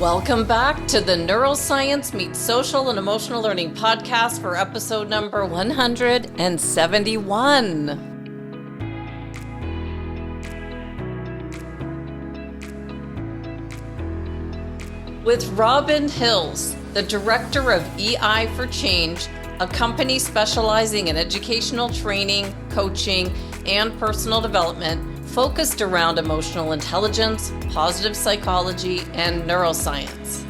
Welcome back to the Neuroscience Meets Social and Emotional Learning podcast for episode number 171. With Robin Hills, the director of EI for Change, a company specializing in educational training, coaching, and personal development focused around emotional intelligence, positive psychology, and neuroscience.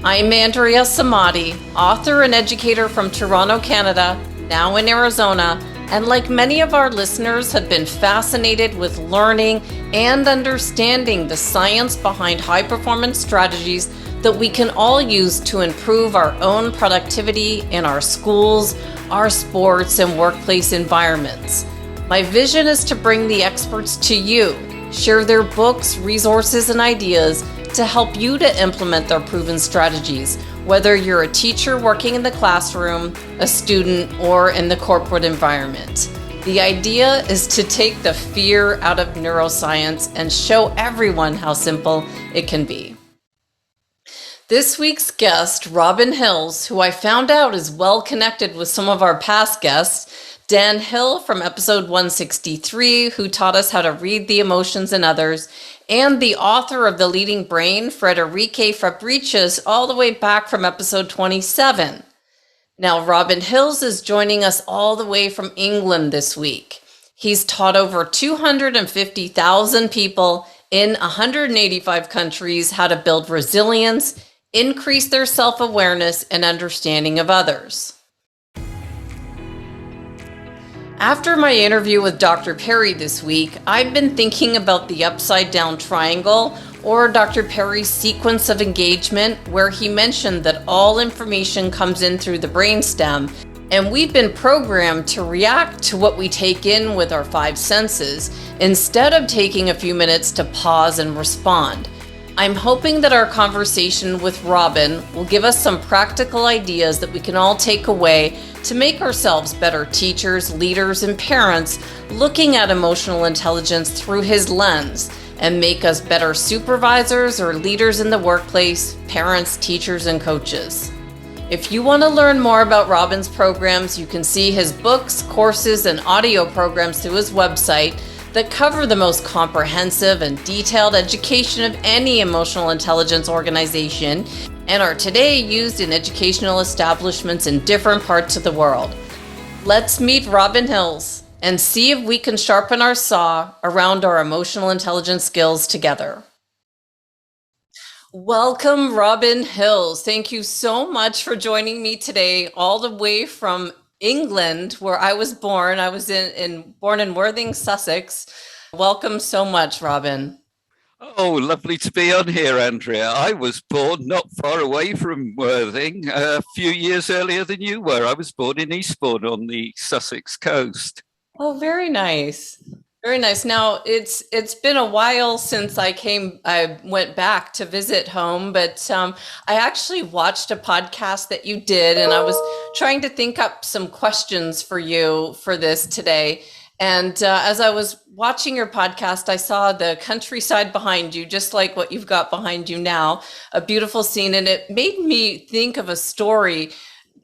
I'm Andrea Samadi, author and educator from Toronto, Canada, now in Arizona, and like many of our listeners, have been fascinated with learning and understanding the science behind high-performance strategies that we can all use to improve our own productivity in our schools, our sports, and workplace environments. My vision is to bring the experts to you, share their books, resources, and ideas to help you to implement their proven strategies, whether you're a teacher working in the classroom, a student, or in the corporate environment. The idea is to take the fear out of neuroscience and show everyone how simple it can be. This week's guest, Robin Hills, who I found out is well connected with some of our past guests, Dan Hill from episode 163, who taught us how to read the emotions in others, and the author of The Leading Brain, Frederica Fabricius, all the way back from episode 27. Now, Robin Hills is joining us all the way from England this week. He's taught over 250,000 people in 185 countries how to build resilience, increase their self-awareness, and understanding of others. After my interview with Dr. Perry this week, I've been thinking about the upside down triangle, or Dr. Perry's sequence of engagement, where he mentioned that all information comes in through the brainstem, and we've been programmed to react to what we take in with our five senses, instead of taking a few minutes to pause and respond. I'm hoping that our conversation with Robin will give us some practical ideas that we can all take away to make ourselves better teachers, leaders, and parents, looking at emotional intelligence through his lens, and make us better supervisors or leaders in the workplace, parents, teachers, and coaches. If you want to learn more about Robin's programs, you can see his books, courses, and audio programs through his website that cover the most comprehensive and detailed education of any emotional intelligence organization and are today used in educational establishments in different parts of the world. Let's meet Robin Hills and see if we can sharpen our saw around our emotional intelligence skills together. Welcome, Robin Hills. Thank you so much for joining me today, all the way from England, where I was born. I was born in Worthing, Sussex. Welcome so much, Robin. Oh, lovely to be on here, Andrea. I was born not far away from Worthing, a few years earlier than you were. I was born in Eastbourne on the Sussex coast. Oh, very nice. Very nice. Now, it's been a while since I went back to visit home, but I actually watched a podcast that you did, and I was trying to think up some questions for you for this today. And as I was watching your podcast, I saw the countryside behind you, just like what you've got behind you now, a beautiful scene, and it made me think of a story.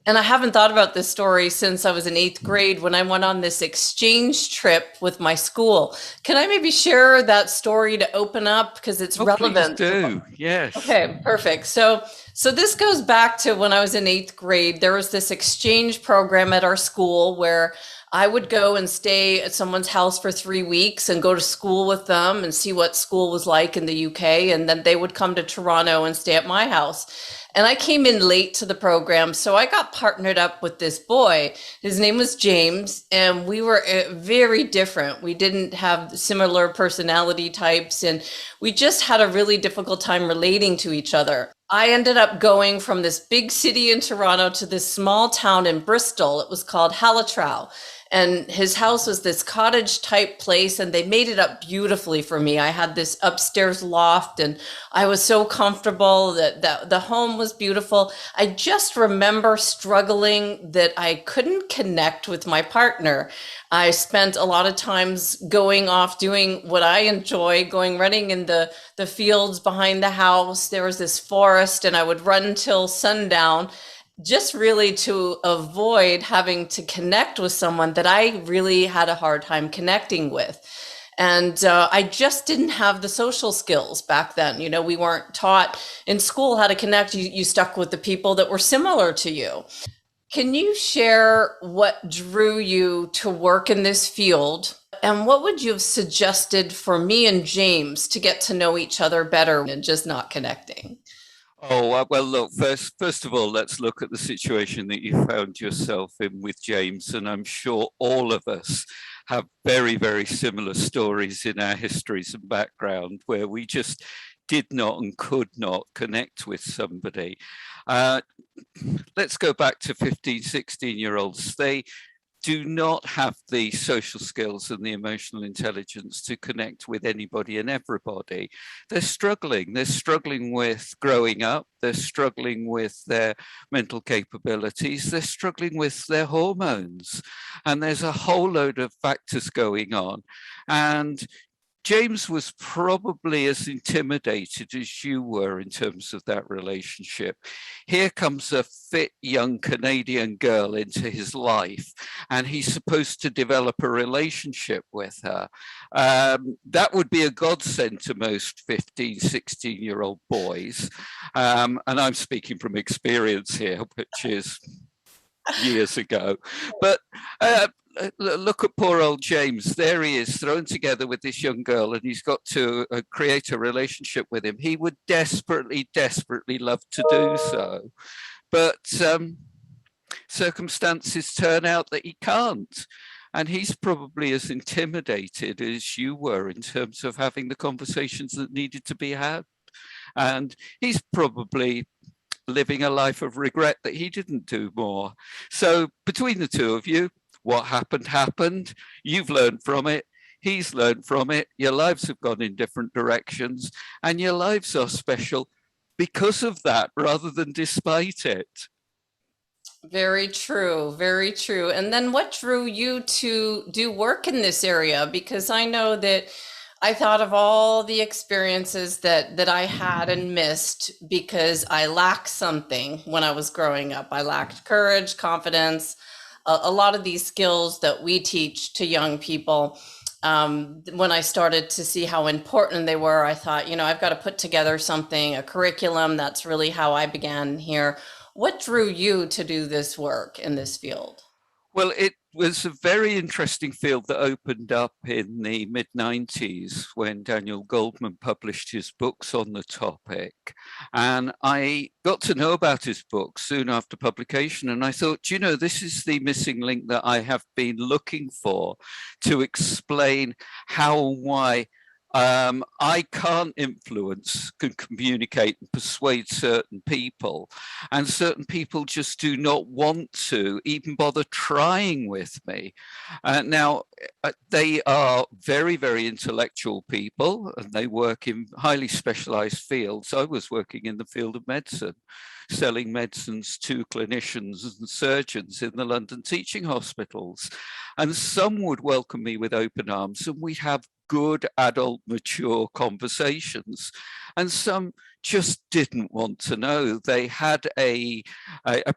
And I haven't thought about this story since I was in 8th grade when I went on this exchange trip with my school. Can I maybe share that story to open up, because it's relevant? Please do. Yes. Okay, perfect. So this goes back to when I was in 8th grade. There was this exchange program at our school where I would go and stay at someone's house for 3 weeks and go to school with them and see what school was like in the UK. And then they would come to Toronto and stay at my house. And I came in late to the program, so I got partnered up with this boy. His name was James, and we were very different. We didn't have similar personality types, and we just had a really difficult time relating to each other. I ended up going from this big city in Toronto to this small town in Bristol. It was called Halatrow. And his house was this cottage type place, and they made it up beautifully for me. I had this upstairs loft, and I was so comfortable that the home was beautiful. I just remember struggling that I couldn't connect with my partner. I spent a lot of times going off doing what I enjoy, going running in the fields behind the house. There was this forest, and I would run till sundown, just really to avoid having to connect with someone that I really had a hard time connecting with. And I just didn't have the social skills back then. You know, we weren't taught in school how to connect. You stuck with the people that were similar to you. Can you share what drew you to work in this field? And what would you have suggested for me and James to get to know each other better and just not connecting? Oh, well, look, first of all, let's look at the situation that you found yourself in with James. And I'm sure all of us have very, very similar stories in our histories and background where we just did not and could not connect with somebody. Uh, let's go back to 15, 16-year-olds. They do not have the social skills and the emotional intelligence to connect with anybody and everybody. They're struggling. They're struggling with growing up. They're struggling with their mental capabilities. They're struggling with their hormones. And there's a whole load of factors going on. And James was probably as intimidated as you were in terms of that relationship. Here comes a fit young Canadian girl into his life, and he's supposed to develop a relationship with her. That would be a godsend to most 15, 16-year-old boys. And I'm speaking from experience here, which is years ago. But look at poor old James. There he is, thrown together with this young girl, and he's got to create a relationship with him. He would desperately, desperately love to do so. But circumstances turn out that he can't. And he's probably as intimidated as you were in terms of having the conversations that needed to be had. And he's probably living a life of regret that he didn't do more. So between the two of you, what happened, happened. You've learned from it. He's learned from it. Your lives have gone in different directions, and your lives are special because of that rather than despite it. Very true, very true. And then what drew you to do work in this area? Because I know that I thought of all the experiences that I had and missed because I lacked something when I was growing up. I lacked courage, confidence, a lot of these skills that we teach to young people. When I started to see how important they were, I thought, I've got to put together something, a curriculum. That's really how I began here. What drew you to do this work in this field? Well, it was a very interesting field that opened up in the mid-90s when Daniel Goldman published his books on the topic. And I got to know about his book soon after publication. And I thought, this is the missing link that I have been looking for to explain how and why I can't influence, can communicate and persuade certain people, and certain people just do not want to even bother trying with me. Now, they are very, very intellectual people, and they work in highly specialized fields. I was working in the field of medicine, selling medicines to clinicians and surgeons in the London teaching hospitals. And some would welcome me with open arms, and we'd have good adult mature conversations, and some just didn't want to know. They had a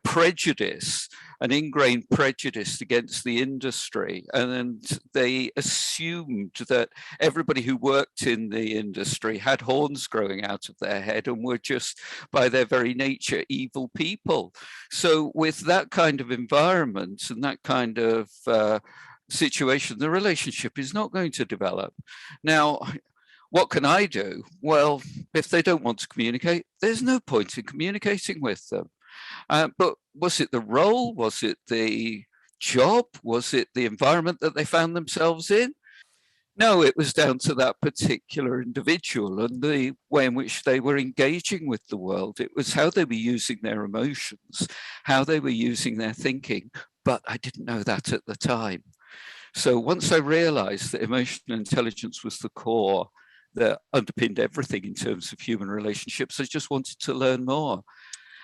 prejudice, an ingrained prejudice against the industry, and they assumed that everybody who worked in the industry had horns growing out of their head and were just by their very nature evil people. So with that kind of environment and that kind of situation, the relationship is not going to develop. Now, what can I do? Well, if they don't want to communicate, there's no point in communicating with them. But was it the role? Was it the job? Was it the environment that they found themselves in? No, it was down to that particular individual and the way in which they were engaging with the world. It was how they were using their emotions, how they were using their thinking. But I didn't know that at the time. So once I realized that emotional intelligence was the core that underpinned everything in terms of human relationships, I just wanted to learn more.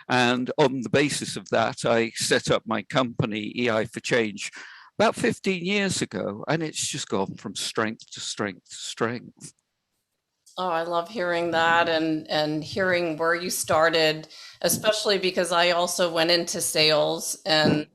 And on the basis of that, I set up my company, EI for Change, about 15 years ago, and it's just gone from strength to strength to strength. Oh, I love hearing that and hearing where you started, especially because I also went into sales and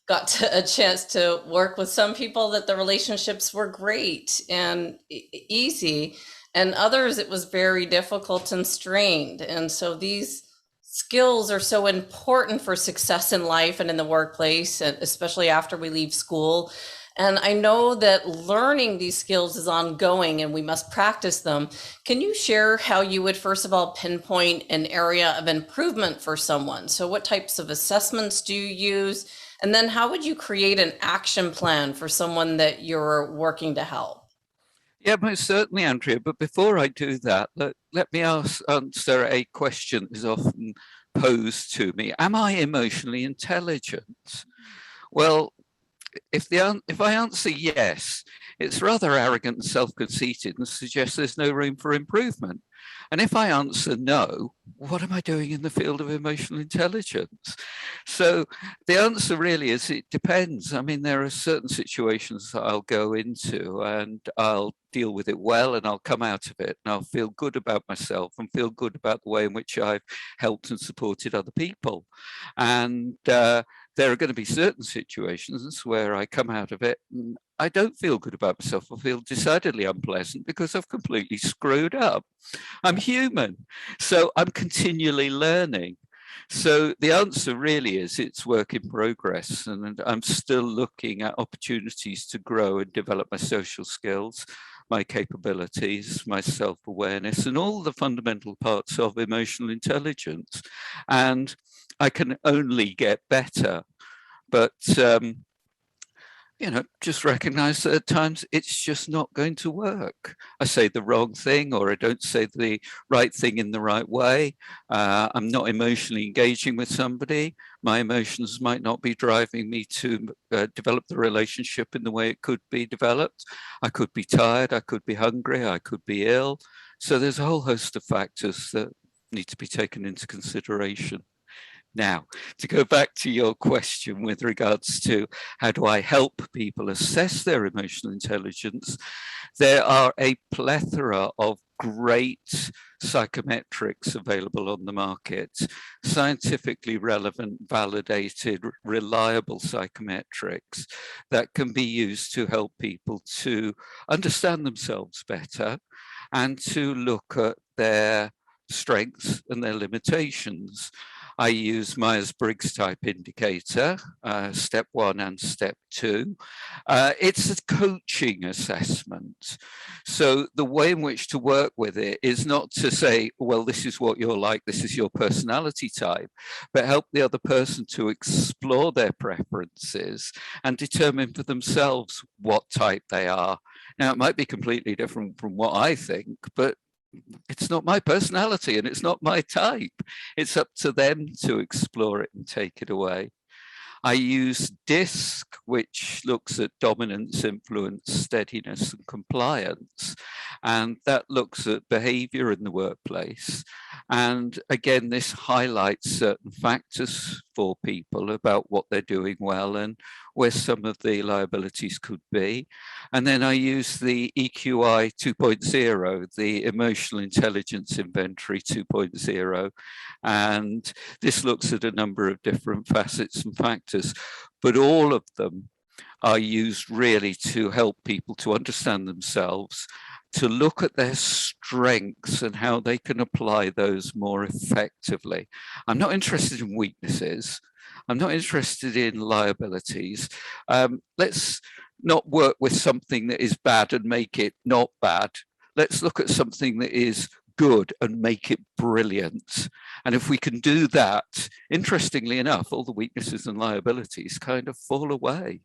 got a chance to work with some people that the relationships were great and easy, and others it was very difficult and strained. And so these skills are so important for success in life and in the workplace, and especially after we leave school. And I know that learning these skills is ongoing and we must practice them. Can you share how you would, first of all, pinpoint an area of improvement for someone? So, what types of assessments do you use? And then, how would you create an action plan for someone that you're working to help? Yeah, most certainly, Andrea. But before I do that, let me answer a question that is often posed to me. Am I emotionally intelligent? Well, if I answer yes, it's rather arrogant and self-conceited and suggests there's no room for improvement. And if I answer no, what am I doing in the field of emotional intelligence? So the answer really is it depends. I mean, there are certain situations that I'll go into and I'll deal with it well and I'll come out of it and I'll feel good about myself and feel good about the way in which I've helped and supported other people. And there are going to be certain situations where I come out of it and I don't feel good about myself. I feel decidedly unpleasant because I've completely screwed up. I'm human. So I'm continually learning. So the answer really is it's work in progress. And I'm still looking at opportunities to grow and develop my social skills, my capabilities, my self-awareness, and all the fundamental parts of emotional intelligence. And I can only get better. But just recognize that at times it's just not going to work. I say the wrong thing, or I don't say the right thing in the right way. I'm not emotionally engaging with somebody. My emotions might not be driving me to develop the relationship in the way it could be developed. I could be tired, I could be hungry, I could be ill. So there's a whole host of factors that need to be taken into consideration. Now, to go back to your question with regards to how do I help people assess their emotional intelligence, there are a plethora of great psychometrics available on the market, scientifically relevant, validated, reliable psychometrics that can be used to help people to understand themselves better and to look at their strengths and their limitations. I use Myers-Briggs type indicator, step 1 and step 2. It's a coaching assessment. So the way in which to work with it is not to say, well, this is what you're like, this is your personality type, but help the other person to explore their preferences and determine for themselves what type they are. Now, it might be completely different from what I think, but it's not my personality and it's not my type. It's up to them to explore it and take it away. I use DISC, which looks at dominance, influence, steadiness, and compliance. And that looks at behavior in the workplace. And again, this highlights certain factors for people about what they're doing well and where some of the liabilities could be. And then I use the EQI 2.0, the Emotional Intelligence Inventory 2.0. And this looks at a number of different facets and factors, but all of them are used really to help people to understand themselves, to look at their strengths and how they can apply those more effectively. I'm not interested in weaknesses. I'm not interested in liabilities. Let's not work with something that is bad and make it not bad. Let's look at something that is good and make it brilliant. And if we can do that, interestingly enough, all the weaknesses and liabilities kind of fall away.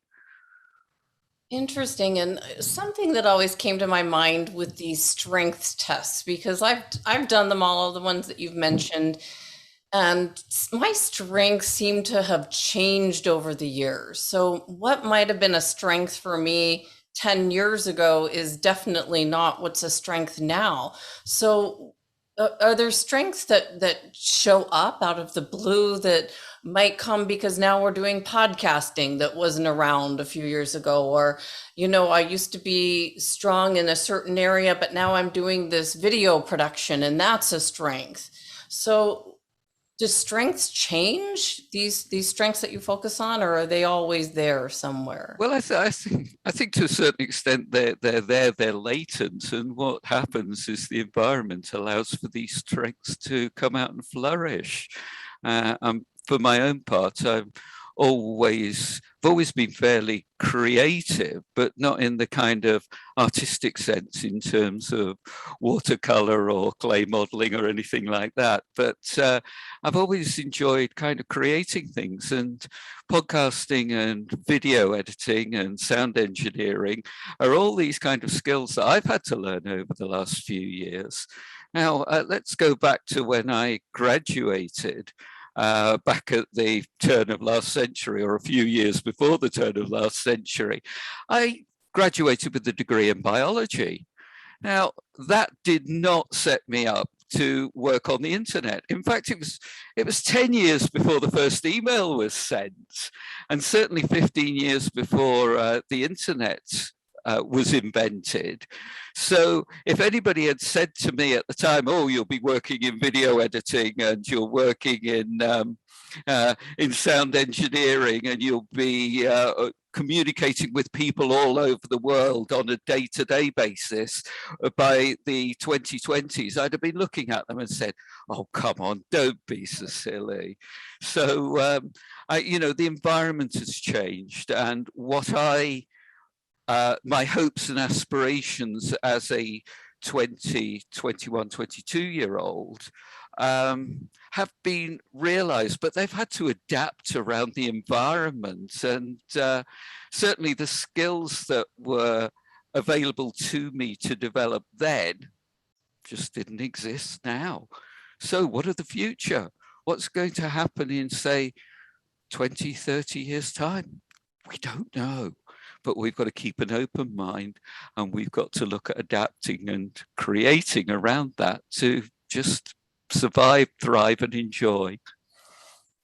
Interesting. And something that always came to my mind with these strengths tests, because I've done them all the ones that you've mentioned, and my strengths seem to have changed over the years. So what might have been a strength for me 10 years ago is definitely not what's a strength now. So are there strengths that show up out of the blue that might come because now we're doing podcasting that wasn't around a few years ago? Or, I used to be strong in a certain area, but now I'm doing this video production and that's a strength. So do strengths change, these strengths that you focus on, or are they always there somewhere? Well, I think to a certain extent they're latent, and what happens is the environment allows for these strengths to come out and flourish. For my own part, I've always been fairly creative, but not in the kind of artistic sense in terms of watercolor or clay modeling or anything like that. But I've always enjoyed kind of creating things, and podcasting and video editing and sound engineering are all these kind of skills that I've had to learn over the last few years. Now, let's go back to when I graduated back at the turn of last century, or a few years before the turn of last century. I graduated with a degree in biology. Now, that did not set me up to work on the internet. In fact, it was 10 years before the first email was sent, and certainly 15 years before the internet was invented. So if anybody had said to me at the time, oh, you'll be working in video editing and you're working in sound engineering and you'll be communicating with people all over the world on a day-to-day basis by the 2020s, I'd have been looking at them and said, oh, come on, don't be so silly. So, the environment has changed, and my hopes and aspirations as a 20, 21, 22-year-old have been realized, but they've had to adapt around the environment. And certainly the skills that were available to me to develop then just didn't exist now. So what of the future? What's going to happen in, say, 20, 30 years' time? We don't know. But we've got to keep an open mind, and we've got to look at adapting and creating around that to just survive, thrive, and enjoy.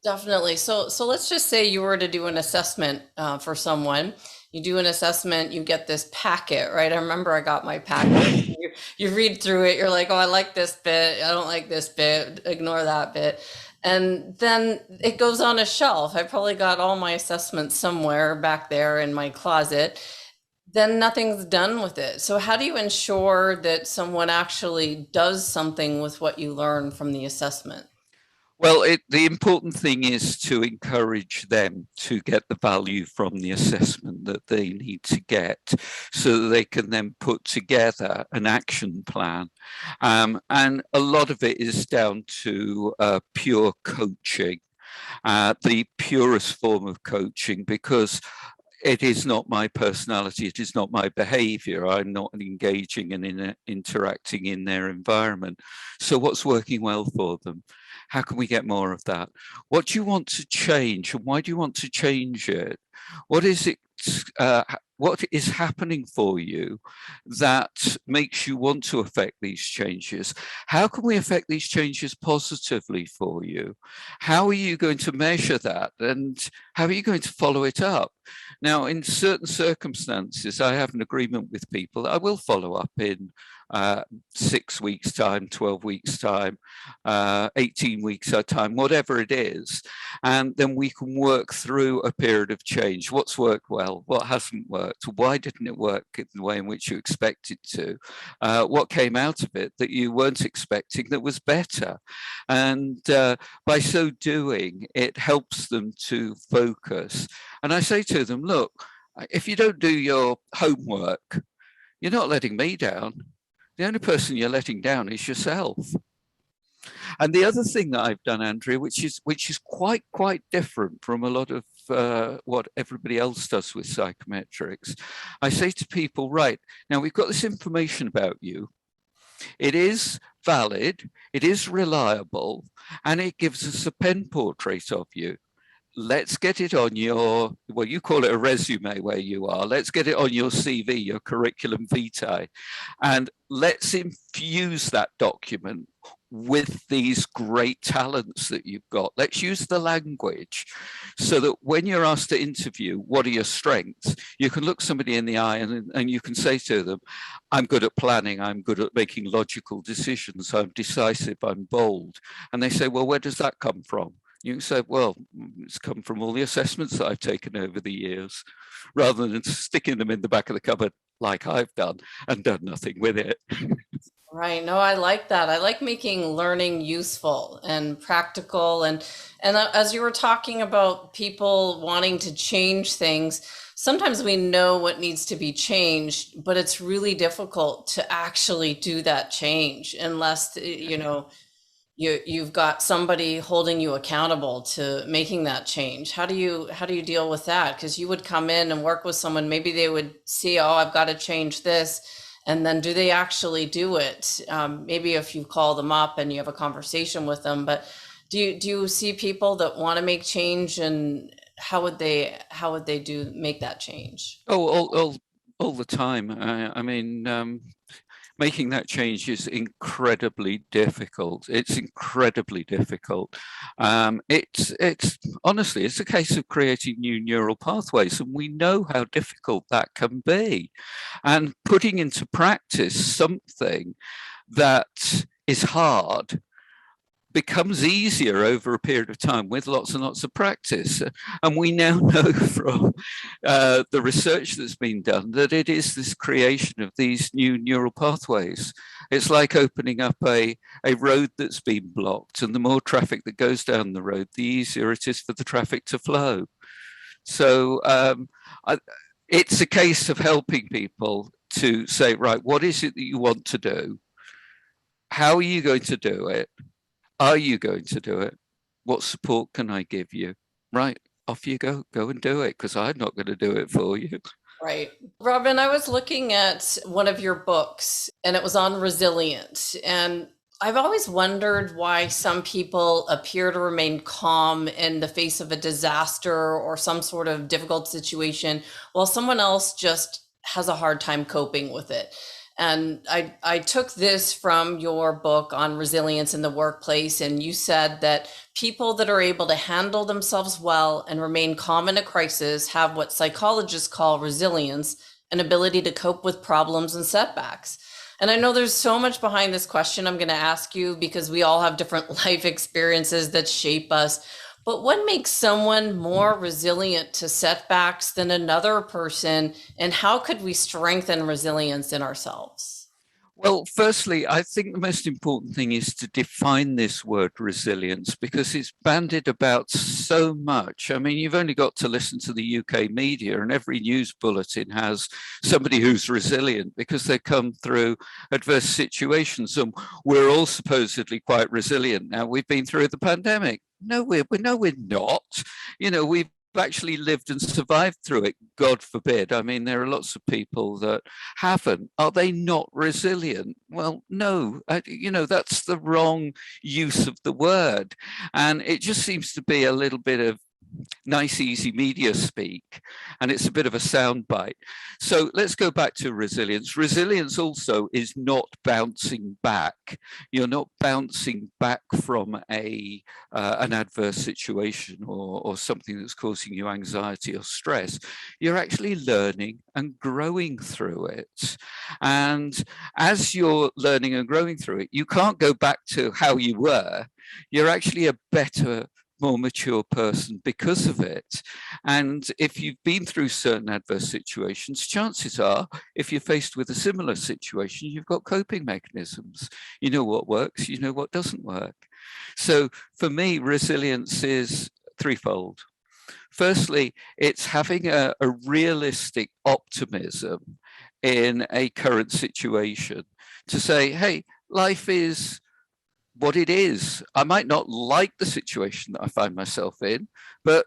Definitely. So let's just say you were to do an assessment for someone. You do an assessment, you get this packet, right? I remember I got my packet. You read through it, you're like, oh, I like this bit, I don't like this bit, ignore that bit. And then it goes on a shelf. I probably got all my assessments somewhere back there in my closet. Then nothing's done with it. So how do you ensure that someone actually does something with what you learn from the assessment? Well, the important thing is to encourage them to get the value from the assessment that they need to get, so that they can then put together an action plan. And a lot of it is down to pure coaching, the purest form of coaching, because it is not my personality, it is not my behavior. I'm not engaging and interacting in their environment. So what's working well for them? How can we get more of that? What do you want to change, and why do you want to change it? What is it? What is happening for you that makes you want to affect these changes? How can we affect these changes positively for you? How are you going to measure that, and how are you going to follow it up? Now, in certain circumstances, I have an agreement with people that I will follow up in 6 weeks' time, 12 weeks' time, 18 weeks' time, whatever it is. And then we can work through a period of change. What's worked well? What hasn't worked? Why didn't it work in the way in which you expected to? What came out of it that you weren't expecting that was better? And by so doing, it helps them to focus. And I say to them, look, if you don't do your homework, you're not letting me down. The only person you're letting down is yourself. And the other thing that I've done, Andrea, which is quite different from a lot of what everybody else does with psychometrics, I say to people, right, now we've got this information about you. It is valid, it is reliable, and it gives us a pen portrait of you. let's get it on your, well, you call it a resume where you are. Let's get it on your CV, your curriculum vitae, and let's infuse that document with these great talents that you've got. Let's use the language so that when you're asked to interview, what are your strengths? You can look somebody in the eye and you can say to them, I'm good at planning, I'm good at making logical decisions, I'm decisive, I'm bold. And they say, well, where does that come from? You can say, well, it's come from all the assessments that I've taken over the years, rather than sticking them in the back of the cupboard like I've done and done nothing with it. Right. No, I like that. I like making learning useful and practical. And as you were talking about people wanting to change things, sometimes we know what needs to be changed, but it's really difficult to actually do that change unless, you've got somebody holding you accountable to making that change. How do you deal with that? Because you would come in and work with someone, maybe they would see, oh, I've got to change this, and then do they actually do it? Maybe if you call them up and you have a conversation with them, but do you see people that want to make change, and how would they make that change? Oh, all the time. I mean, making that change is incredibly difficult. It's incredibly difficult. It's honestly, it's a case of creating new neural pathways, and we know how difficult that can be. And putting into practice something that is hard becomes easier over a period of time with lots and lots of practice. And we now know from the research that's been done that it is this creation of these new neural pathways. It's like opening up a road that's been blocked, and the more traffic that goes down the road, the easier it is for the traffic to flow. So it's a case of helping people to say, right, what is it that you want to do? How are you going to do it? Are you going to do it? What support can I give you? Right, off you go. Go and do it, because I'm not going to do it for you. Right. Robin, I was looking at one of your books and it was on resilience. And I've always wondered why some people appear to remain calm in the face of a disaster or some sort of difficult situation, while someone else just has a hard time coping with it. And I took this from your book on resilience in the workplace, and you said that people that are able to handle themselves well and remain calm in a crisis have what psychologists call resilience, an ability to cope with problems and setbacks. And I know there's so much behind this question I'm going to ask you because we all have different life experiences that shape us. But what makes someone more resilient to setbacks than another person? And how could we strengthen resilience in ourselves? Well, firstly, I think the most important thing is to define this word resilience, because it's bandied about so much. I mean, you've only got to listen to the UK media, and every news bulletin has somebody who's resilient because they come through adverse situations. And we're all supposedly quite resilient now. We've been through the pandemic. No, we're not. We've actually lived and survived through it, God forbid. I mean, there are lots of people that haven't. Are they not resilient? Well, no, that's the wrong use of the word. And it just seems to be a little bit of nice, easy media speak, and it's a bit of a soundbite. So let's go back to resilience. Resilience also is not bouncing back. You're not bouncing back from an adverse situation or something that's causing you anxiety or stress. You're actually learning and growing through it. And as you're learning and growing through it, you can't go back to how you were. You're actually a better, more mature person because of it. And if you've been through certain adverse situations, chances are, if you're faced with a similar situation, you've got coping mechanisms. You know what works, you know what doesn't work. So for me, resilience is threefold. Firstly, it's having a realistic optimism in a current situation to say, hey, life is what it is. I might not like the situation that I find myself in, but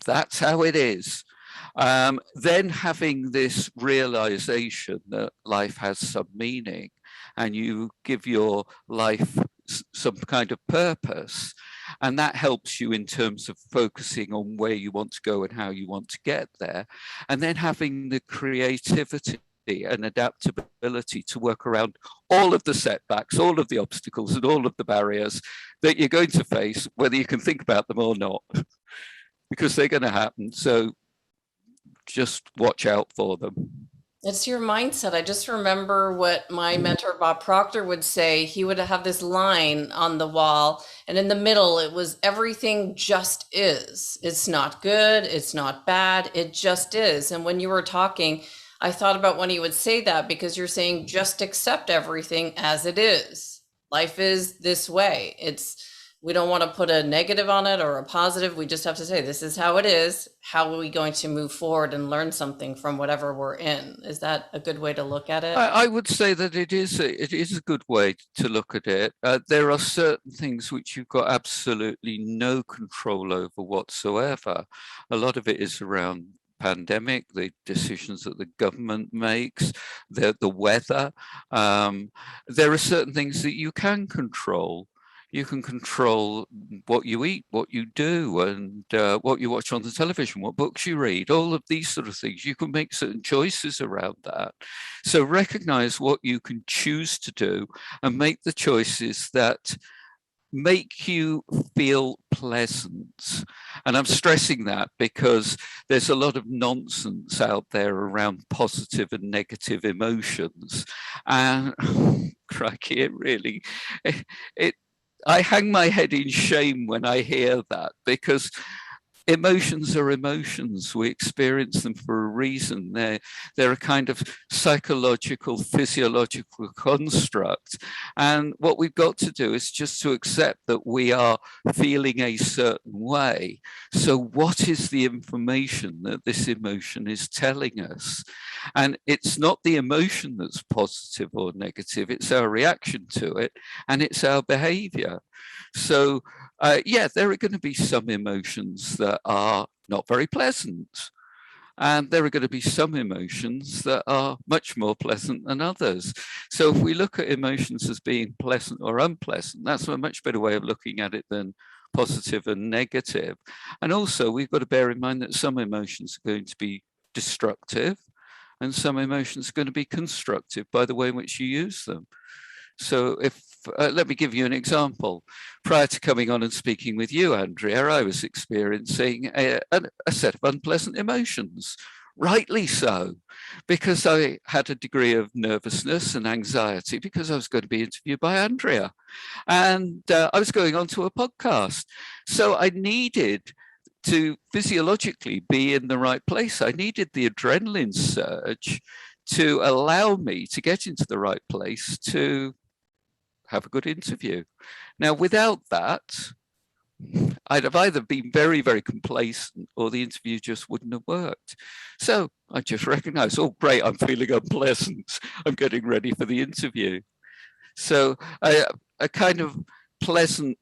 that's how it is. Then having this realization that life has some meaning and you give your life some kind of purpose. And that helps you in terms of focusing on where you want to go and how you want to get there. And then having the creativity and adaptability to work around all of the setbacks, all of the obstacles, and all of the barriers that you're going to face, whether you can think about them or not, because they're going to happen. So just watch out for them. It's your mindset. I just remember what my mentor Bob Proctor would say. He would have this line on the wall, and in the middle, it was everything just is. It's not good, it's not bad, it just is. And when you were talking, I thought about when he would say that, because you're saying just accept everything as it is. Life is this way. We don't want to put a negative on it or a positive. We just have to say, this is how it is. How are we going to move forward and learn something from whatever we're in? Is that a good way to look at it? I would say that it is a good way to look at it. There are certain things which you've got absolutely no control over whatsoever. A lot of it is around pandemic, the decisions that the government makes, the weather. There are certain things that you can control. You can control what you eat, what you do, and what you watch on the television, what books you read, all of these sort of things. You can make certain choices around that. So recognize what you can choose to do and make the choices that make you feel pleasant. And I'm stressing that because there's a lot of nonsense out there around positive and negative emotions. And crikey, it really, it I hang my head in shame when I hear that, because emotions are emotions. We experience them for a reason. They're a kind of psychological, physiological construct. And what we've got to do is just to accept that we are feeling a certain way. So what is the information that this emotion is telling us? And it's not the emotion that's positive or negative, it's our reaction to it, and it's our behavior. So yeah, there are going to be some emotions that are not very pleasant. And there are going to be some emotions that are much more pleasant than others. So if we look at emotions as being pleasant or unpleasant, that's a much better way of looking at it than positive and negative. And also, we've got to bear in mind that some emotions are going to be destructive and some emotions are going to be constructive by the way in which you use them. So if, let me give you an example. Prior to coming on and speaking with you, Andrea, I was experiencing a set of unpleasant emotions, rightly so, because I had a degree of nervousness and anxiety because I was going to be interviewed by Andrea. And I was going on to a podcast. So I needed to physiologically be in the right place. I needed the adrenaline surge to allow me to get into the right place to have a good interview. Now, without that, I'd have either been very, very complacent or the interview just wouldn't have worked. So I just recognized, oh, great, I'm feeling unpleasant. I'm getting ready for the interview. So a kind of pleasant,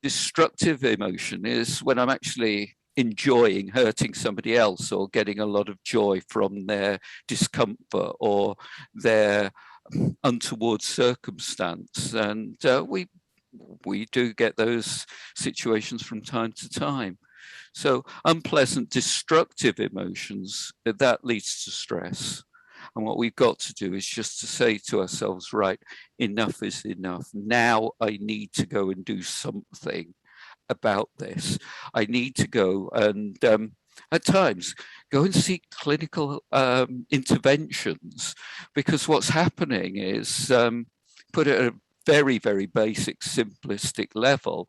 destructive emotion is when I'm actually enjoying hurting somebody else or getting a lot of joy from their discomfort or their untoward circumstance. And we do get those situations from time to time. So unpleasant, destructive emotions, that leads to stress. And what we've got to do is just to say to ourselves, right, enough is enough. Now I need to go and do something about this. I need to go and at times go and seek clinical interventions, because what's happening is, put it at a very, very basic, simplistic level,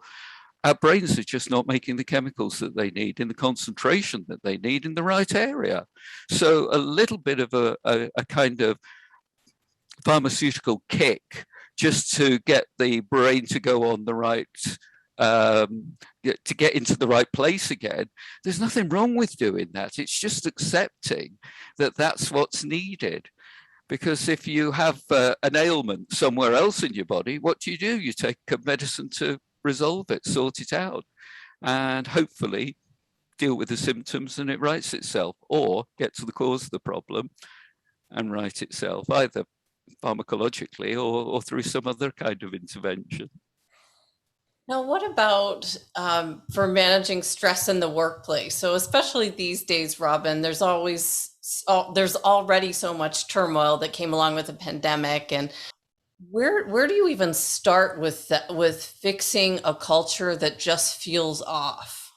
our brains are just not making the chemicals that they need in the concentration that they need in the right area. So a little bit of a kind of pharmaceutical kick just to get the brain to go on the right, to get into the right place again. There's nothing wrong with doing that. It's just accepting that that's what's needed. Because if you have an ailment somewhere else in your body, what do? You take a medicine to resolve it, sort it out, and hopefully deal with the symptoms and it rights itself, or get to the cause of the problem and right itself, either pharmacologically or through some other kind of intervention. Now, what about for managing stress in the workplace? So, especially these days, Robin, there's already so much turmoil that came along with the pandemic, and where do you even start with with fixing a culture that just feels off?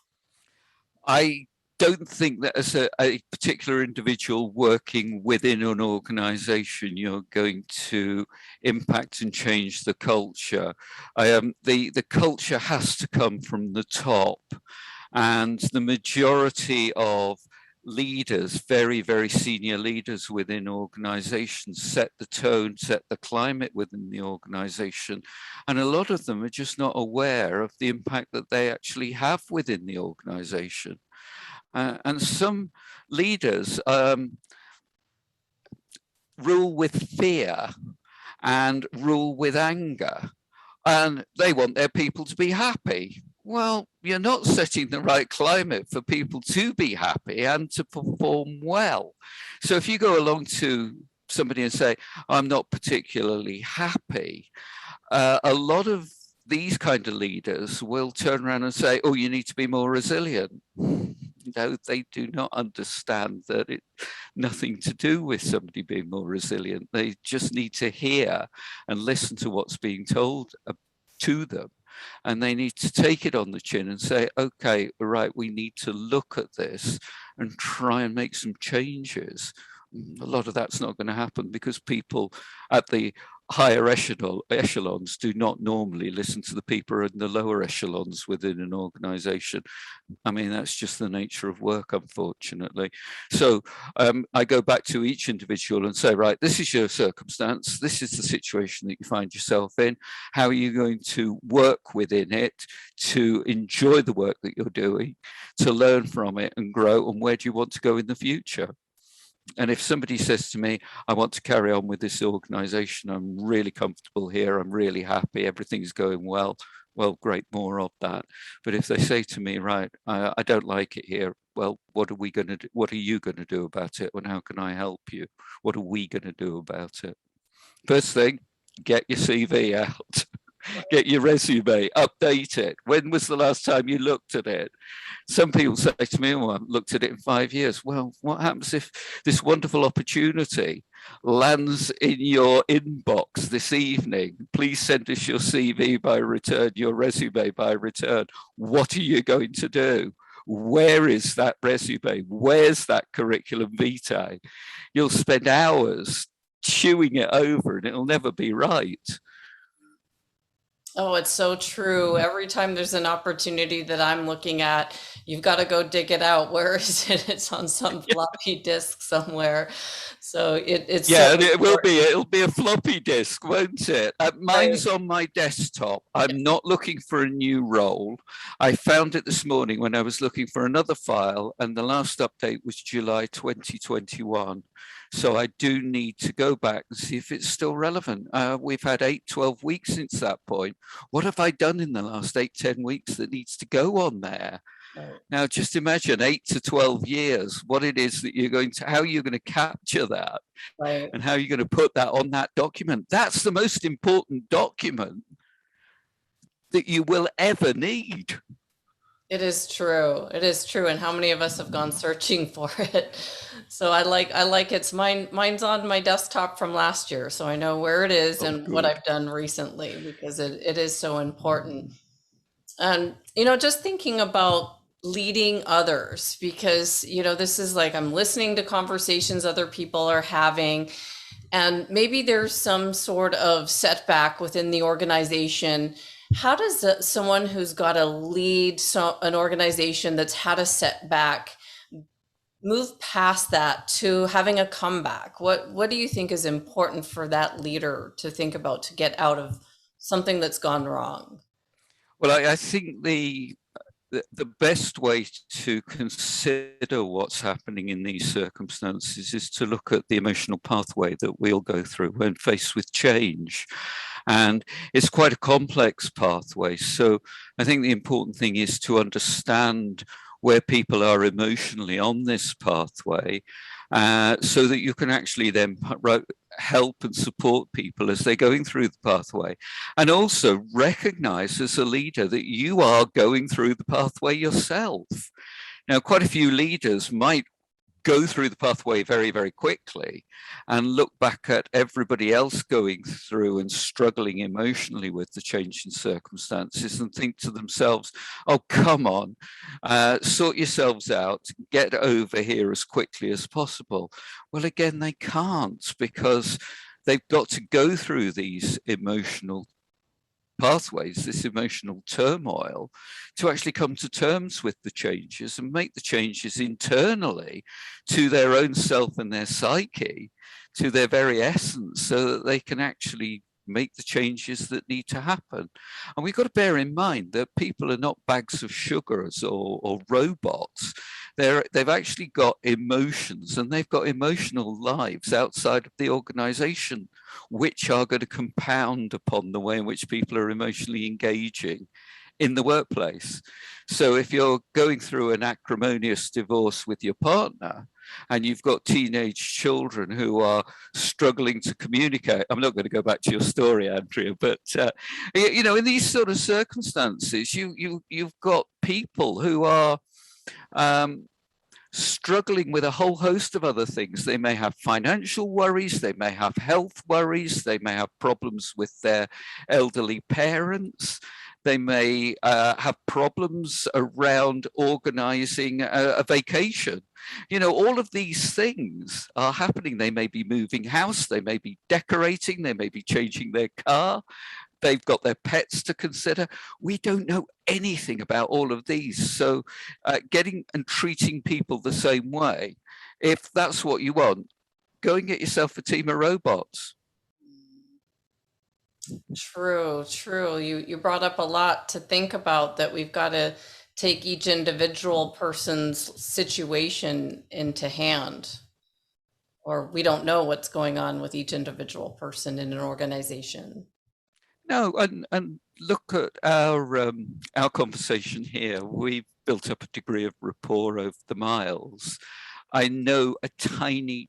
I don't think that as a particular individual working within an organization, you're going to impact and change the culture. The culture has to come from the top. And the majority of leaders, very, very senior leaders within organizations, set the tone, set the climate within the organization. And a lot of them are just not aware of the impact that they actually have within the organization. And some leaders rule with fear and rule with anger, and they want their people to be happy. Well, you're not setting the right climate for people to be happy and to perform well. So if you go along to somebody and say, I'm not particularly happy, a lot of these kind of leaders will turn around and say, oh, you need to be more resilient. No, they do not understand that it's nothing to do with somebody being more resilient. They just need to hear and listen to what's being told to them. And they need to take it on the chin and say, okay, right, we need to look at this and try and make some changes. A lot of that's not going to happen because people at the higher echelons do not normally listen to the people in the lower echelons within an organization. I mean, that's just the nature of work, unfortunately. So I go back to each individual and say, right, this is your circumstance. This is the situation that you find yourself in. How are you going to work within it to enjoy the work that you're doing, to learn from it and grow? And where do you want to go in the future? And if somebody says to me, I want to carry on with this organization, I'm really comfortable here, I'm really happy, everything's going well, great, more of that. But if they say to me, right, I don't like it here, well, what are we going to do? What are you going to do about it? And how can I help you? What are we going to do about it? First thing, get your CV out. Get your resume, update it. When was the last time you looked at it? Some people say to me, oh, I haven't looked at it in 5 years. Well, what happens if this wonderful opportunity lands in your inbox this evening? Please send us your CV by return, your resume by return. What are you going to do? Where is that resume? Where's that curriculum vitae? You'll spend hours chewing it over and it'll never be right. Oh, it's so true. Every time there's an opportunity that I'm looking at, you've got to go dig it out. Where is it? It's on some floppy disk somewhere. So it's so Yeah, and important. it'll be a floppy disk, won't it? Right. Mine's on my desktop. I'm not looking for a new role. I found it this morning when I was looking for another file, and the last update was July 2021. So I do need to go back and see if it's still relevant. We've had 12 weeks since that point. What have I done in the last 10 weeks that needs to go on there? Right. Now, just imagine 8 to 12 years, what it is that you're going to, how you're going to capture that Right. and how you're going to put that on that document. That's the most important document that you will ever need. It is true. It is true. And how many of us have gone searching for it? So I like it's mine's on my desktop from last year, so I know where it is Oh, and what good. I've done recently because it is so important. And just thinking about leading others because this is like I'm listening to conversations other people are having, and maybe there's some sort of setback within the organization. How does someone who's got to lead an organization that's had a setback move past that to having a comeback? What do you think is important for that leader to think about to get out of something that's gone wrong? Well, I think the best way to consider what's happening in these circumstances is to look at the emotional pathway that we all go through when faced with change. And it's quite a complex pathway. So I think the important thing is to understand where people are emotionally on this pathway so that you can actually then help and support people as they're going through the pathway, and also recognize as a leader that you are going through the pathway yourself. Now, quite a few leaders might go through the pathway very, very quickly and look back at everybody else going through and struggling emotionally with the change in circumstances and think to themselves, oh, come on, sort yourselves out, get over here as quickly as possible. Well, again, they can't, because they've got to go through these emotional pathways, this emotional turmoil, to actually come to terms with the changes and make the changes internally to their own self and their psyche, to their very essence, so that they can actually make the changes that need to happen. And we've got to bear in mind that people are not bags of sugars or robots. They've actually got emotions, and they've got emotional lives outside of the organization, which are going to compound upon the way in which people are emotionally engaging in the workplace. So if you're going through an acrimonious divorce with your partner, and you've got teenage children who are struggling to communicate. I'm not going to go back to your story, Andrea, but you know, in these sort of circumstances, you've got people who are struggling with a whole host of other things. They may have financial worries, they may have health worries, they may have problems with their elderly parents. They may have problems around organizing a vacation. You know, all of these things are happening. They may be moving house, they may be decorating, they may be changing their car. They've got their pets to consider. We don't know anything about all of these. So getting and treating people the same way, if that's what you want, go and get yourself a team of robots. True, true. You brought up a lot to think about, that we've got to take each individual person's situation into hand, or we don't know what's going on with each individual person in an organization. No, and look at our conversation here. We've built up a degree of rapport over the miles. I know a tiny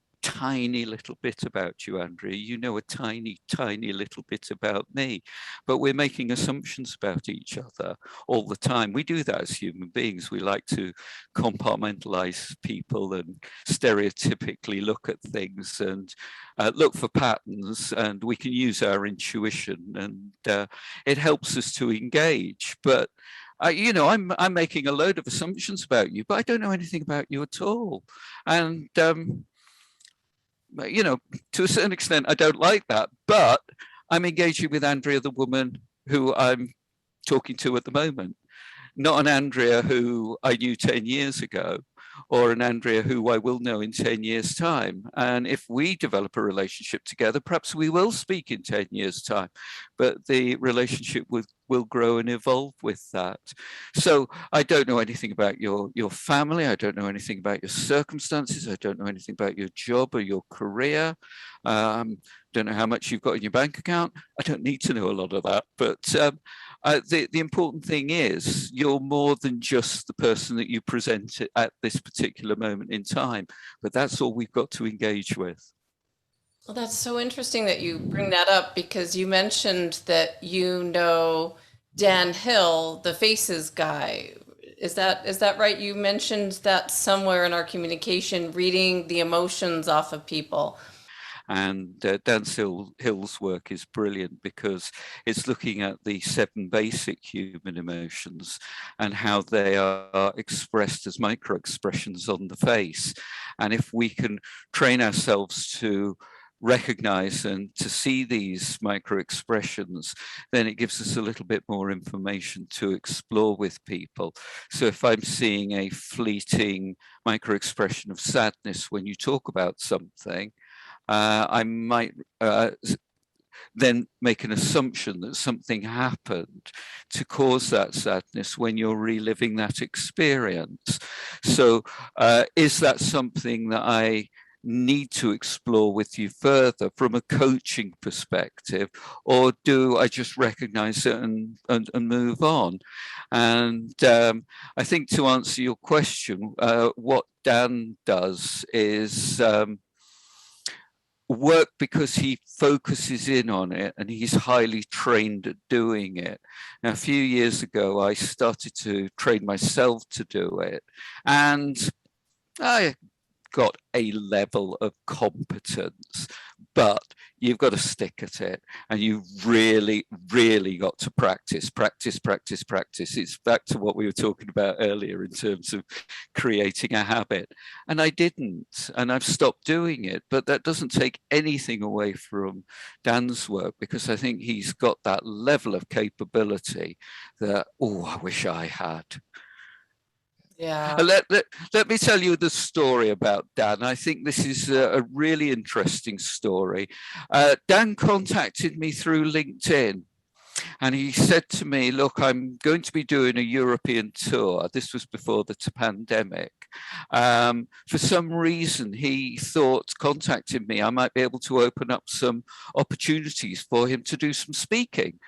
little bit about you, Andrea. You know a tiny little bit about me, but we're making assumptions about each other all the time. We do that as human beings. We like to compartmentalize people and stereotypically look at things and look for patterns, and we can use our intuition, and it helps us to engage. But you know, I'm making a load of assumptions about you, but I don't know anything about you at all. And you know, to a certain extent, I don't like that, but I'm engaging with Andrea, the woman who I'm talking to at the moment, not an Andrea who I knew 10 years ago, or an Andrea who I will know in 10 years' time. And if we develop a relationship together, perhaps we will speak in 10 years' time, but the relationship will grow and evolve with that. So I don't know anything about your family. I don't know anything about your circumstances. I don't know anything about your job or your career. Don't know how much you've got in your bank account. I don't need to know a lot of that. But the important thing is, you're more than just the person that you present at this particular moment in time. But that's all we've got to engage with. Well, that's so interesting that you bring that up, because you mentioned that you know Dan Hill, the Faces guy. Is that right? You mentioned that somewhere in our communication, reading the emotions off of people. And Dan Hill's work is brilliant, because it's looking at the 7 basic human emotions and how they are expressed as micro expressions on the face. And if we can train ourselves to recognize and to see these micro expressions, then it gives us a little bit more information to explore with people. So if I'm seeing a fleeting micro expression of sadness when you talk about something, I might then make an assumption that something happened to cause that sadness when you're reliving that experience. So is that something that I need to explore with you further from a coaching perspective, or do I just recognize it and move on? And I think to answer your question, what Dan does is work because he focuses in on it and he's highly trained at doing it. Now, a few years ago, I started to train myself to do it, and I got a level of competence, but you've got to stick at it, and you really, really got to practice. It's back to what we were talking about earlier in terms of creating a habit. And I didn't, and I've stopped doing it, but that doesn't take anything away from Dan's work, because I think he's got that level of capability that, oh, I wish I had. Yeah. Let me tell you the story about Dan. I think this is a really interesting story. Dan contacted me through LinkedIn, and he said to me, look, I'm going to be doing a European tour. This was before the pandemic. For some reason, he thought contacting me, I might be able to open up some opportunities for him to do some speaking.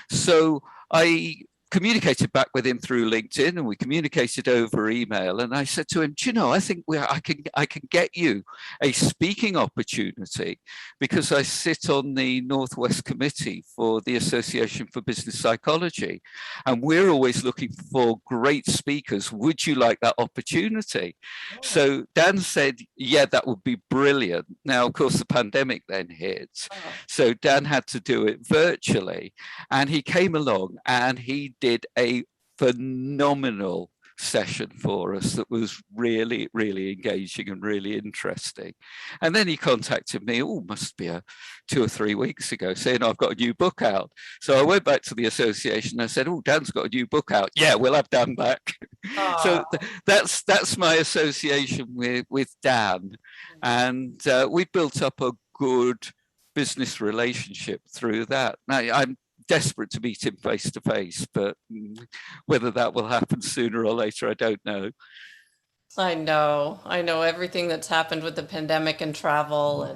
So I communicated back with him through LinkedIn, and we communicated over email. And I said to him, do you know, I think I can get you a speaking opportunity, because I sit on the Northwest Committee for the Association for Business Psychology, and we're always looking for great speakers. Would you like that opportunity? Oh. So Dan said, yeah, that would be brilliant. Now, of course, the pandemic then hit. Oh. So Dan had to do it virtually, and he came along and he did a phenomenal session for us that was really, really engaging and really interesting. And then he contacted me, must be 2 or 3 weeks ago, saying, I've got a new book out. So I went back to the association and I said, Dan's got a new book out. Yeah, we'll have Dan back. So that's my association with Dan. And we built up a good business relationship through that. Now, I'm desperate to meet him face to face, but whether that will happen sooner or later, I don't know. I know everything that's happened with the pandemic and travel,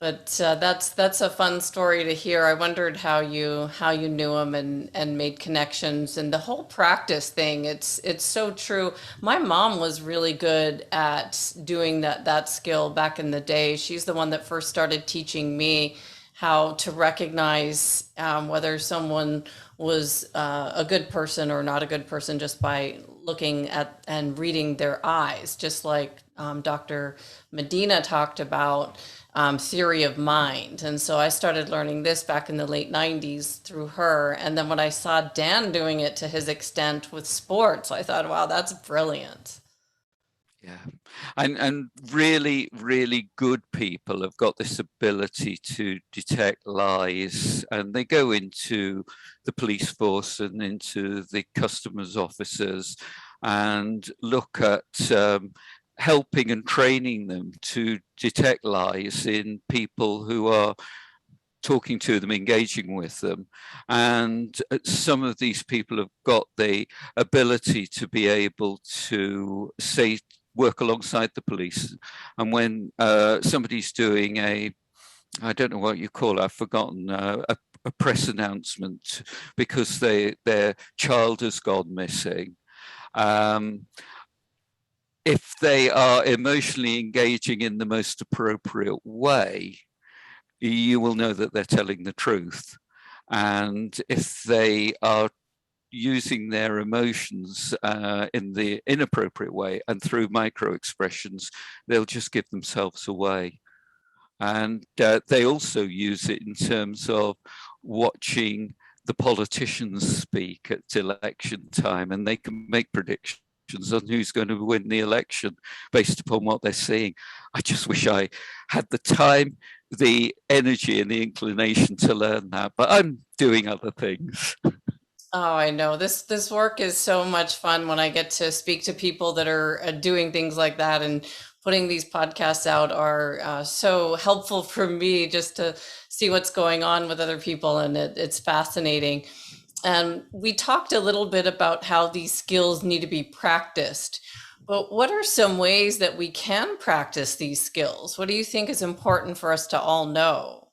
but that's a fun story to hear. I wondered how you knew him and made connections, and the whole practice thing. It's so true. My mom was really good at doing that skill back in the day. She's the one that first started teaching me how to recognize whether someone was a good person or not a good person just by looking at and reading their eyes, just like Dr. Medina talked about theory of mind. And so I started learning this back in the late 90s through her. And then when I saw Dan doing it to his extent with sports, I thought, wow, that's brilliant. Yeah. And really, really good people have got this ability to detect lies, and they go into the police force and into the customers officers and look at helping and training them to detect lies in people who are talking to them, engaging with them. And some of these people have got the ability to be able to say, work alongside the police. And when somebody's doing I don't know what you call it, I've forgotten, a press announcement because their child has gone missing, if they are emotionally engaging in the most appropriate way, you will know that they're telling the truth. And if they are using their emotions in the inappropriate way and through micro expressions, they'll just give themselves away. And they also use it in terms of watching the politicians speak at election time, and they can make predictions on who's going to win the election based upon what they're seeing. I just wish I had the time, the energy, and the inclination to learn that, but I'm doing other things. Oh, I know. This work is so much fun when I get to speak to people that are doing things like that, and putting these podcasts out are so helpful for me just to see what's going on with other people, and it's fascinating. And we talked a little bit about how these skills need to be practiced. But what are some ways that we can practice these skills? What do you think is important for us to all know?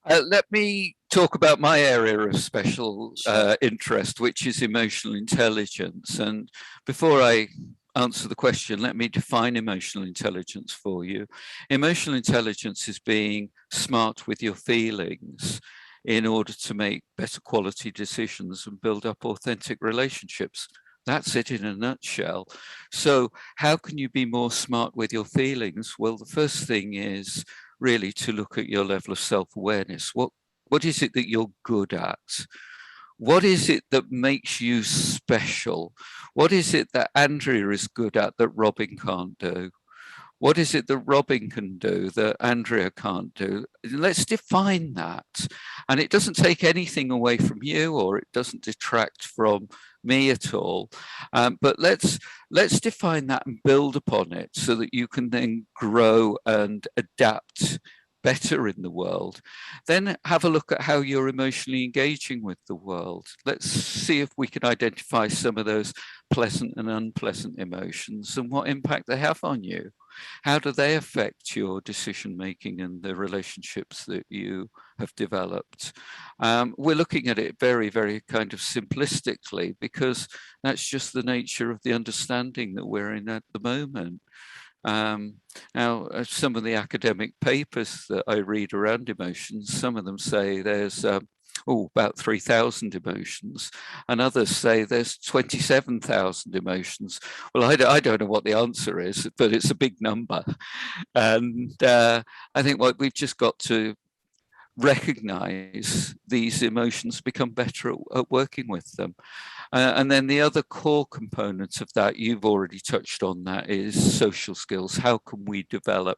Let me talk about my area of special Sure. interest, which is emotional intelligence. And before I answer the question, let me define emotional intelligence for you. Emotional intelligence is being smart with your feelings in order to make better quality decisions and build up authentic relationships. That's it in a nutshell. So how can you be more smart with your feelings? Well, the first thing is really to look at your level of self-awareness. What is it that you're good at? What is it that makes you special? What is it that Andrea is good at that Robin can't do? What is it that Robin can do that Andrea can't do? Let's define that. And it doesn't take anything away from you, or it doesn't detract from me at all. But let's define that and build upon it so that you can then grow and adapt better in the world. Then have a look at how you're emotionally engaging with the world. Let's see if we can identify some of those pleasant and unpleasant emotions and what impact they have on you. How do they affect your decision making and the relationships that you have developed? We're looking at it very, very kind of simplistically because that's just the nature of the understanding that we're in at the moment. Now, some of the academic papers that I read around emotions, some of them say there's about 3,000 emotions, and others say there's 27,000 emotions. Well, I don't know what the answer is, but it's a big number. And I think what we've just got to recognize these emotions, become better at working with them. And then the other core component of that, you've already touched on that, is social skills. How can we develop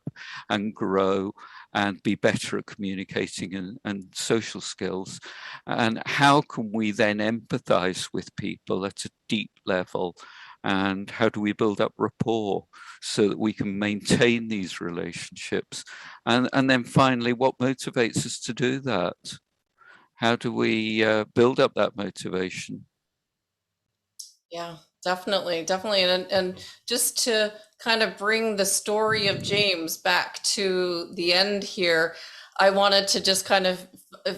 and grow and be better at communicating and social skills? And how can we then empathize with people at a deep level? And how do we build up rapport so that we can maintain these relationships? And then finally, what motivates us to do that? How do we build up that motivation? Yeah, definitely, definitely. And just to kind of bring the story of James back to the end here, I wanted to just kind of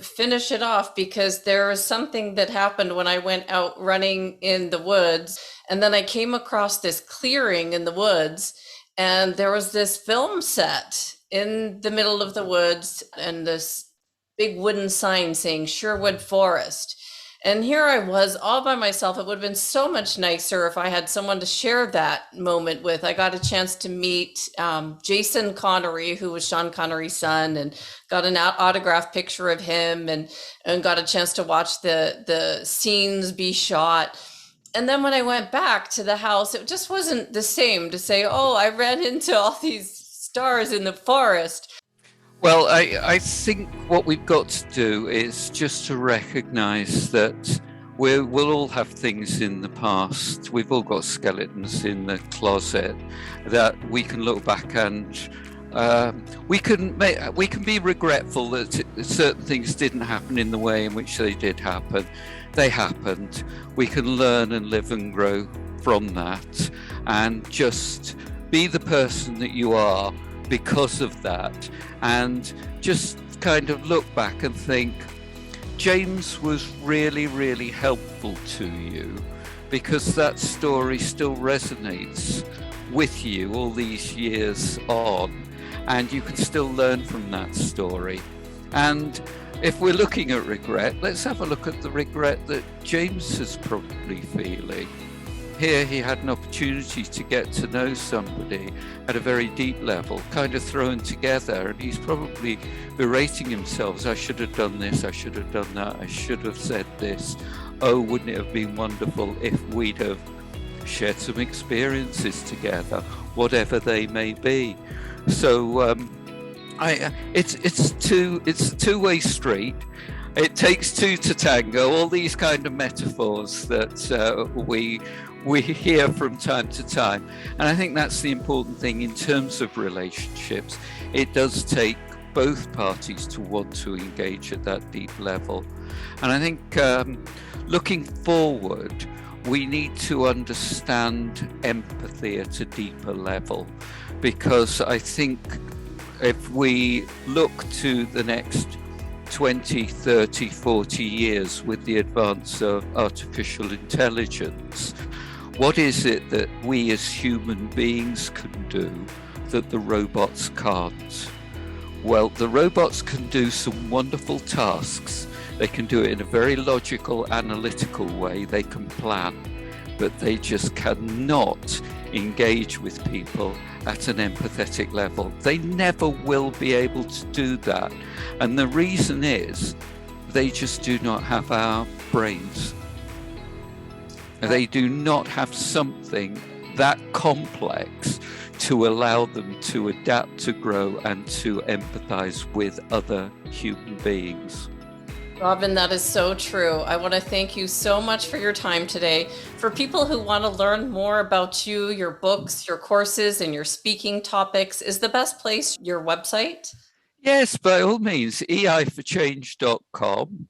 finish it off because there was something that happened when I went out running in the woods, and then I came across this clearing in the woods, and there was this film set in the middle of the woods and this big wooden sign saying Sherwood Forest. And here I was all by myself. It would have been so much nicer if I had someone to share that moment with. I got a chance to meet Jason Connery, who was Sean Connery's son, and got an autographed picture of him, and got a chance to watch the scenes be shot. And then when I went back to the house, it just wasn't the same to say, oh, I ran into all these stars in the forest. Well, I think what we've got to do is just to recognize that we'll all have things in the past. We've all got skeletons in the closet that we can look back and we can be regretful that certain things didn't happen in the way in which they did happen. They happened. We can learn and live and grow from that, and just be the person that you are because of that, and just kind of look back and think, James was really, really helpful to you, because that story still resonates with you all these years on, and you can still learn from that story. And if we're looking at regret, let's have a look at the regret that James is probably feeling. Here he had an opportunity to get to know somebody at a very deep level, kind of thrown together, and he's probably berating himself. I should have done this, I should have done that, I should have said this. Oh, wouldn't it have been wonderful if we'd have shared some experiences together, whatever they may be. So it's a two-way street. It takes two to tango. All these kind of metaphors that we hear from time to time, and I think that's the important thing in terms of relationships. It does take both parties to want to engage at that deep level, and I think looking forward, we need to understand empathy at a deeper level, because I think if we look to the next 20, 30, 40 years with the advance of artificial intelligence, what is it that we as human beings can do that the robots can't? Well, the robots can do some wonderful tasks. They can do it in a very logical, analytical way. They can plan, but they just cannot engage with people at an empathetic level. They never will be able to do that. And the reason is they just do not have our brains. They do not have something that complex to allow them to adapt, to grow, and to empathize with other human beings. Robin, that is so true. I want to thank you so much for your time today. For people who want to learn more about you, your books, your courses, and your speaking topics, is the best place your website? Yes, by all means, eiforchange.com.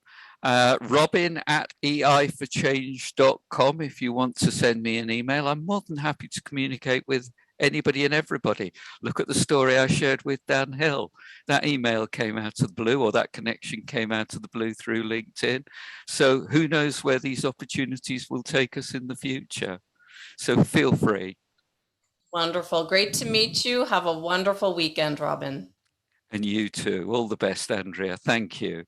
Robin at eiforchange.com if you want to send me an email. I'm more than happy to communicate with anybody and everybody. Look at the story I shared with Dan Hill. That email came out of the blue, or that connection came out of the blue through LinkedIn. So who knows where these opportunities will take us in the future. So feel free. Wonderful. Great to meet you. Have a wonderful weekend, Robin. And you too. All the best, Andrea. Thank you.